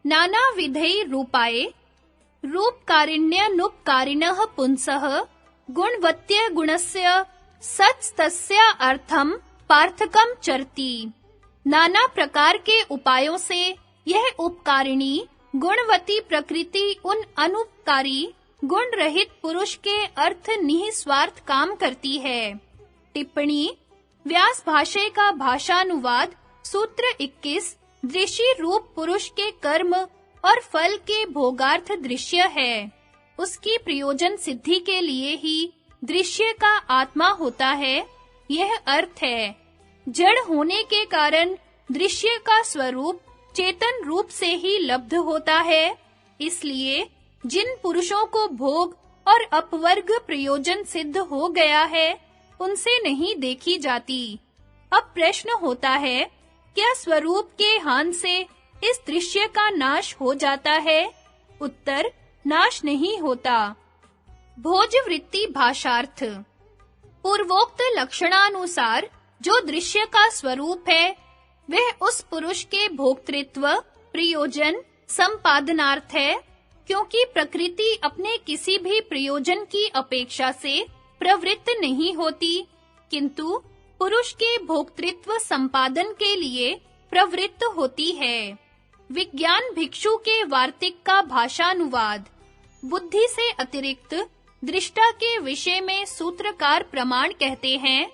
नाना विधै रूपाय रूपकारिण्यनुपकारिणः पुंसः गुणवत्य गुणस्य सत्स्तस्य अर्थम पार्थकम चरति। नाना प्रकार के उपायों से यह उपकारिणी गुणवती प्रकृति उन अनुपकारी गुण रहित पुरुष के अर्थ निस्वार्थ काम करती है। टिप्पणी व्यास भाष्य का भाषानुवाद सूत्र 21 दृश्य रूप पुरुष के कर्म और फल के भोगार्थ दृश्य है। उसकी प्रयोजन सिद्धि के लिए ही दृश्य का आत्मा होता है, यह अर्थ है। जड़ होने के कारण दृश्य का स्वरूप चेतन रूप से ही लब्ध होता है। इसलिए जिन पुरुषों को भोग और अपवर्ग प्रयोजन सिद्ध हो गया है, उनसे नहीं देखी जाती। अब प्रश्न होता है, क्या स्वरूप के हान से इस दृश्य का नाश हो जाता है? उत्तर, नाश नहीं होता। भोज वृत्ति भाषार्थ। पूर्वोक्त लक्षणानुसार जो दृश्य का स्वरूप है, वह उस पुरुष के भोक्तृत्व, प्रयोजन, संपादनार्थ है, क्योंकि प्रकृति अपने किसी भी प्रयोजन की अपेक्षा से प्रवृत्त नहीं होती, किंतु पुरुष के भोक्तृत्व संपादन के लिए प्रवृत्त होती है। विज्ञान भिक्षु के वार्तिक का भाषानुवाद। बुद्धि से अतिरिक्त दृष्टा के विषय में सूत्रकार प्रमाण कहते हैं,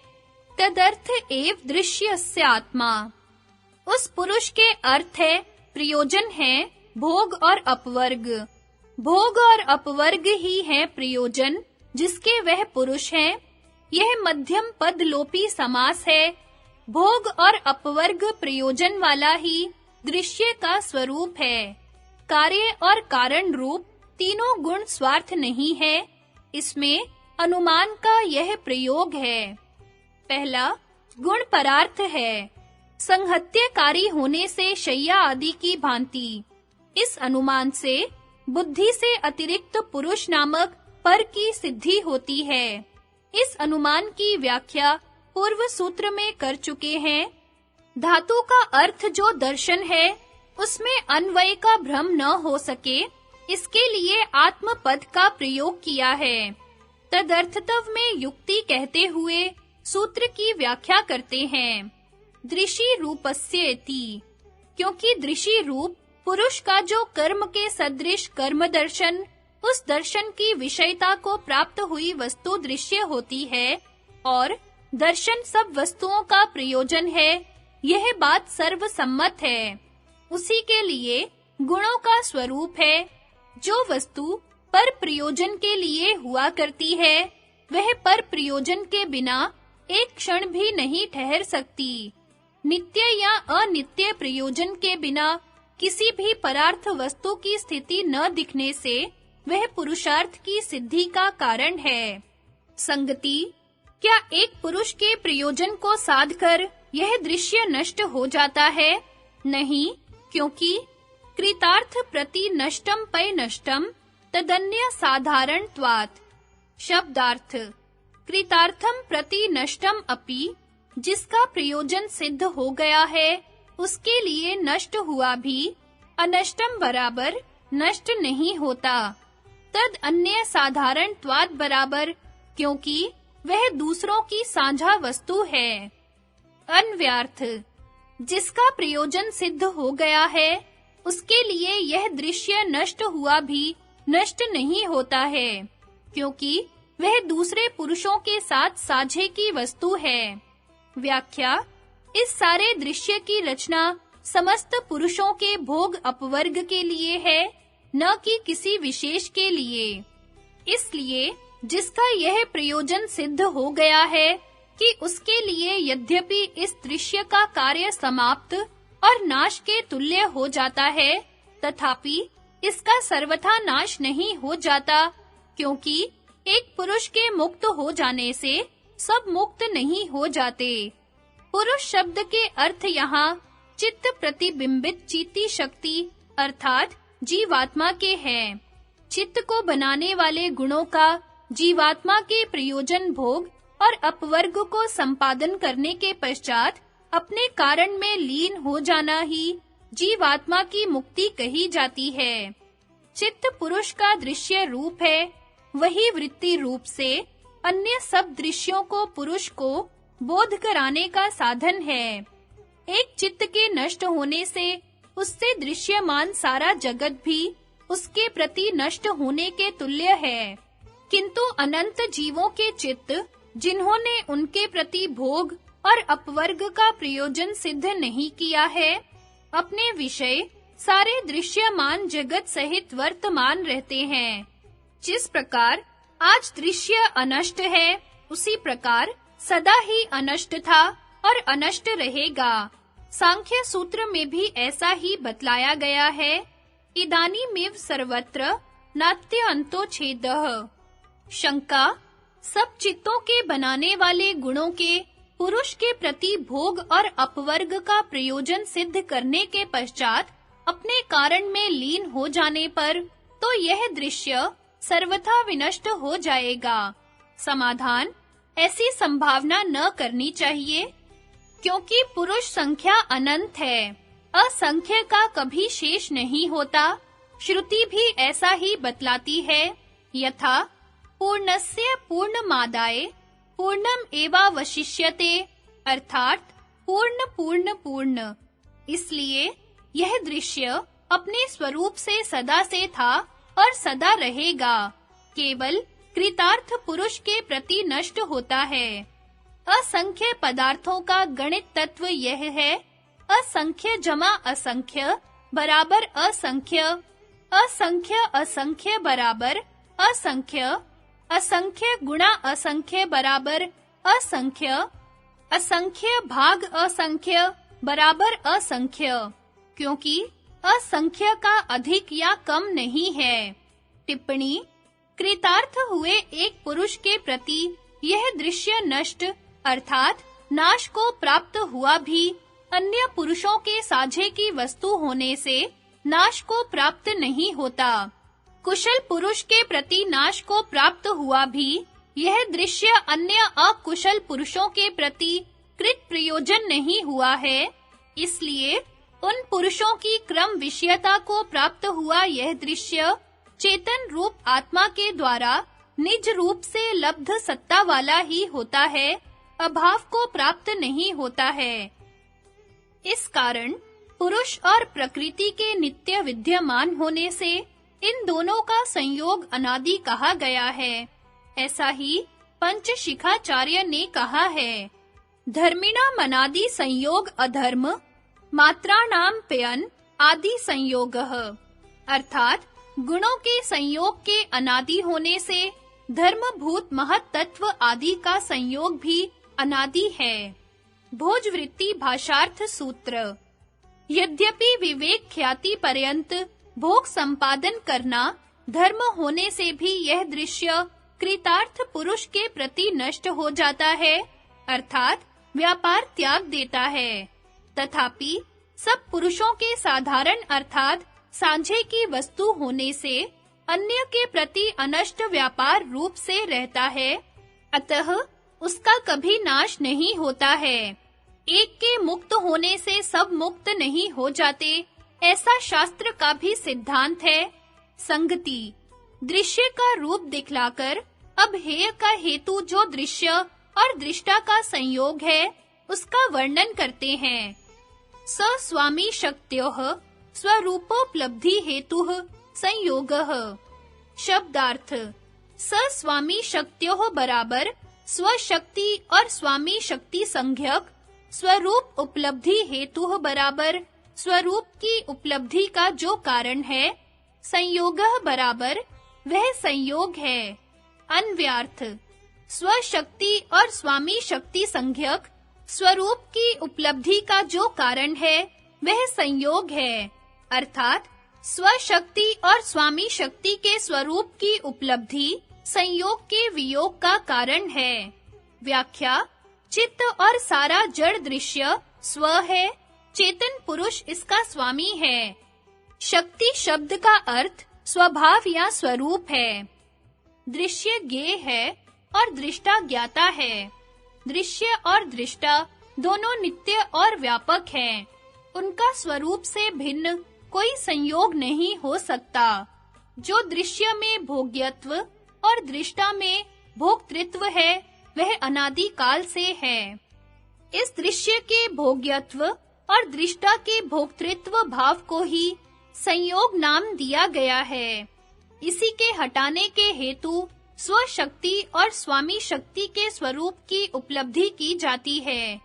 तदर्थ एव दृश्यस्य आत्मा। उस पुरुष के अर्थ है, प्रयोजन है भोग और अपवर्ग। भोग और अपवर्ग ही है प्रयोजन, जिसके वह पुरुष हैं। यह मध्यम पदलोपी समास है। भोग और अपवर्ग प्रयोजन वाला ही दृश्य का स्वरूप है। कार्य और कारण रूप तीनों गुण स्वार्थ नहीं है। इसमें अनुमान का यह प्रयोग है। पहला गुण परार्थ है, संहत्यकारी होने से शय्या आदि की भांति। इस अनुमान से बुद्धि से अतिरिक्त पुरुष नामक पर की सिद्धि होती है। इस अनुमान की व्याख्या पूर्व सूत्र में कर चुके हैं। धातु का अर्थ जो दर्शन है, उसमें अन्वय का भ्रम न हो सके, इसके लिए आत्म पद का प्रयोग किया है। तदर्थतव में युक्ति कहते हुए सूत्र की व्याख्या करते हैं। दृशि रूपस्येति, क्योंकि दृशि रूप पुरुष का जो कर्म के सदृश कर्म दर्शन, उस दर्शन की विषयता को प्राप्त हुई वस्तु दृश्य होती है, और दर्शन सब वस्तुओं का प्रयोजन है, यह बात सर्वसम्मत है। उसी के लिए गुणों का स्वरूप है। जो वस्तु पर प्रयोजन के लिए हुआ करती है, वह पर प्रयोजन के बिना एक क्षण भी नहीं ठहर सकती। नित्य या अनित्य प्रयोजन के बिना किसी भी परार्थ वस्तु की स्थिति न दिखने से वह पुरुषार्थ की सिद्धि का कारण है। संगति, क्या एक पुरुष के प्रयोजन को साधकर यह दृश्य नष्ट हो जाता है? नहीं, क्योंकि कृतार्थ प्रति नष्टम पै नष्टम तदन्य साधारणत्वात्। शब्दार्थ, कृतार्थम प्रति नष्टम अपि, जिसका प्रयोजन सिद्ध हो गया है, उसके लिए नष्ट हुआ भी अनष्टम बराबर नष्ट नहीं होता। तद अन्य साधारणत्वात् बराबर, क्योंकि वह दूसरों की साझा वस्तु है। अन्व्यार्थ, जिसका प्रयोजन सिद्ध हो गया है, उसके लिए यह दृश्य नष्ट हुआ भी नष्ट नहीं होता है, क्योंकि वह दूसरे पुरुषों के साथ साझे की वस्तु है। व्याख्या, इस सारे दृश्य की रचना समस्त पुरुषों के भोग अपवर्ग के लिए है, न कि किसी विशेष के लिए। इसलिए जिसका यह प्रयोजन सिद्ध हो गया है कि उसके लिए यद्यपि इस दृश्य का कार्य समाप्त और नाश के तुल्य हो जाता है, तथापि इसका सर्वथा नाश नहीं हो जाता, क्योंकि एक पुरुष के मुक्त हो जाने से सब मुक्त नहीं हो जाते। पुरुष शब्द के अर्थ यहाँ चित्त प्रतिबिंबित चीती शक्ति अर्थात जीवात्मा के हैं। चित्त को बनाने वाले गुणों का जीवात्मा के प्रयोजन भोग और अपवर्ग को संपादन करने के पश्चात अपने कारण में लीन हो जाना ही जीवात्मा की मुक्ति कही जाती है। चित्त पुरुष का दृश्य रूप है, वही वृत्ति रूप से अन्य सब दृश्यों को पुरुष को बोध कराने का साधन है। एक चित्त के नष्ट होने से उससे दृश्यमान सारा जगत भी उसके प्रति नष्ट होने के तुल्य है। किंतु अनंत जीवों के चित्त, जिन्होंने उनके प्रति भोग और अपवर्ग का प्रयोजन सिद्ध नहीं किया है, अपने विषय सारे दृश्यमान जगत सहित वर्तमान रहते हैं। जिस प्रकार आज दृश्य अनष्ट है, उसी प्रकार सदा ही अनष्ट था और अनष्ट रहेगा। सांख्य सूत्र में भी ऐसा ही बतलाया गया है। इदानीमेव सर्वत्र नात्य अंतो छेदः। शंका, सब चित्तों के बनाने वाले गुणों के पुरुष के प्रति भोग और अपवर्ग का प्रयोजन सिद्ध करने के पश्चात अपने कारण में लीन हो जाने पर तो यह दृश्य सर्वथा विनष्ट हो जाएगा। समाधान, ऐसी संभावना न करनी चाहिए, क्योंकि पुरुष संख्या अनंत है, असंख्य का कभी शेष नहीं होता। श्रुति भी ऐसा ही बतलाती है। यथा पूर्णस्य पूर्णमादाय पूर्णम एवावशिष्यते, अर्थात पूर्ण पूर्ण पूर्ण। इसलिए यह दृश्य अपने स्वरूप से सदा से था और सदा रहेगा, केवल कृतार्थ पुरुष के प्रति नष्ट होता है। असंख्य पदार्थों का गणित तत्व यह है, असंख्य जमा असंख्य बराबर असंख्य, असंख्य असंख्य बराबर असंख्य, असंख्य गुणा असंख्य बराबर असंख्य, असंख्य भाग असंख्य बराबर असंख्य, क्योंकि असंख्य का अधिक या कम नहीं है। टिप्पणी, कृतार्थ हुए एक पुरुष के प्रति यह दृश्य नष्ट अर्थात नाश को प्राप्त हुआ भी अन्य पुरुषों के साझे की वस्तु होने से नाश को प्राप्त नहीं होता। कुशल पुरुष के प्रति नाश को प्राप्त हुआ भी यह दृश्य अन्य अकुशल पुरुषों के प्रति कृत प्रयोजन नहीं हुआ है। इसलिए उन पुरुषों की क्रम विषयता को प्राप्त हुआ यह दृश्य चेतन रूप आत्मा के द्वारा निज रूप से लब्ध सत्ता वाला ही होता है, अभाव को प्राप्त नहीं होता है। इस कारण पुरुष और प्रकृति के नित्य विद्यमान होने से इन दोनों का संयोग अनादि कहा गया है। ऐसा ही पंचशिखाचार्य ने कहा है, धर्मिणा मनादि संयोग अधर्म मात्राणाम पयन आदि संयोगः, अर्थात गुणों के संयोग के अनादि होने से धर्मभूत महत् तत्व आदि का संयोग भी अनादि है। भोजवृत्ति भाषार्थ सूत्र। यद्यपि विवेक ख्याति पर्यंत भोग संपादन करना धर्म होने से भी यह दृश्य कृतार्थ पुरुष के प्रति नष्ट हो जाता है, अर्थात व्यापार त्याग देता है। तथापि सब पुरुषों के साधारण अर्थात सांझे की वस्तु होने से अन्य के प्रति अनष्ट व्यापार रूप से रहता है, अतः उसका कभी नाश नहीं होता है। एक के मुक्त होने से सब मुक्त नहीं हो जाते, ऐसा शास्त्र का भी सिद्धांत है। संगति, दृश्य का रूप दिखलाकर अब हेय का हेतु जो दृश्य और दृष्टा का संयोग है, उसका वर्णन करते हैं। स स्वामी शक्त्योः स्वरूपोपलब्धि हेतुः संयोगः। शब्दार्थ, स स्वामी शक्त्योः बराबर स्वशक्ति और स्वामी शक्ति संज्ञक, स्वरूप उपलब्धि हेतुः बराबर स्वरूप की उपलब्धि का जो कारण है, संयोगः बराबर वह संयोग है। अन्व्यार्थ, स्वशक्ति और स्वामी शक्ति संज्ञक स्वरूप की उपलब्धि का जो कारण है, वह संयोग है, अर्थात स्वशक्ति और स्वामी शक्ति के स्वरूप की उपलब्धि संयोग के वियोग का कारण है। व्याख्या, चित्त और सारा जड़ दृश्य स्व है, चेतन पुरुष इसका स्वामी है। शक्ति शब्द का अर्थ स्वभाव या स्वरूप है। दृश्य ज्ञेय है और दृष्टा ज्ञाता है। दृश्य और दृष्टा दोनों नित्य और व्यापक हैं। उनका स्वरूप से भिन्न कोई संयोग नहीं हो सकता। जो दृश्य में भोग्यत्व और दृष्टा में भोक्तृत्व है, वह अनादि काल से है। इस दृश्य के भोग्यत्व और दृष्टा के भोक्तृत्व भाव को ही संयोग नाम दिया गया है। इसी के हटाने के हेतु स्वशक्ति और स्वामी शक्ति के स्वरूप की उपलब्धि की जाती है।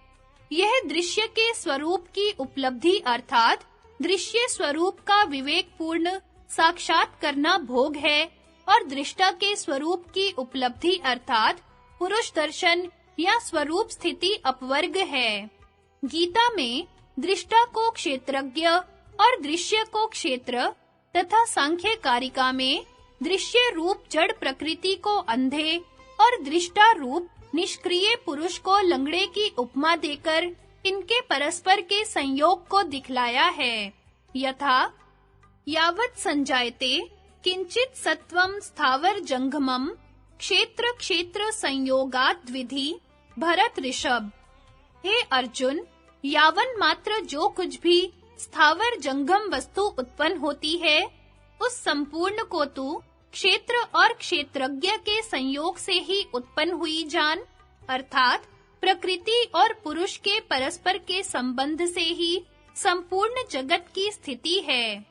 यह दृश्य के स्वरूप की उपलब्धि अर्थात दृश्य स्वरूप का विवेकपूर्ण साक्षात करना भोग है और दृष्टा के स्वरूप की उपलब्धि अर्थात पुरुष दर्शन या स्वरूप स्थिति अपवर्ग है। गीता में दृष्टा को क्षेत्रज्ञ और दृश्य को क्षेत्र तथा सांख्य कारिका में दृश्य रूप जड़ प्रकृति को अंधे और दृष्टा रूप निष्क्रिय पुरुष को लंगड़े की उपमा देकर इनके परस्पर के संयोग को दिखलाया है। यथा यावत् संजायते किंचित सत्वं स्थावर जंगमम क्षेत्र क्षेत्र संयोगात् विधि भरत ऋषभ। हे अर्जुन, यावन मात्र जो कुछ भी स्थावर जंगम वस्तु उत्पन्न होती है, उस संपूर्ण को तू क्षेत्र और क्षेत्रज्ञ के संयोग से ही उत्पन्न हुई जान, अर्थात प्रकृति और पुरुष के परस्पर के संबंध से ही संपूर्ण जगत की स्थिति है।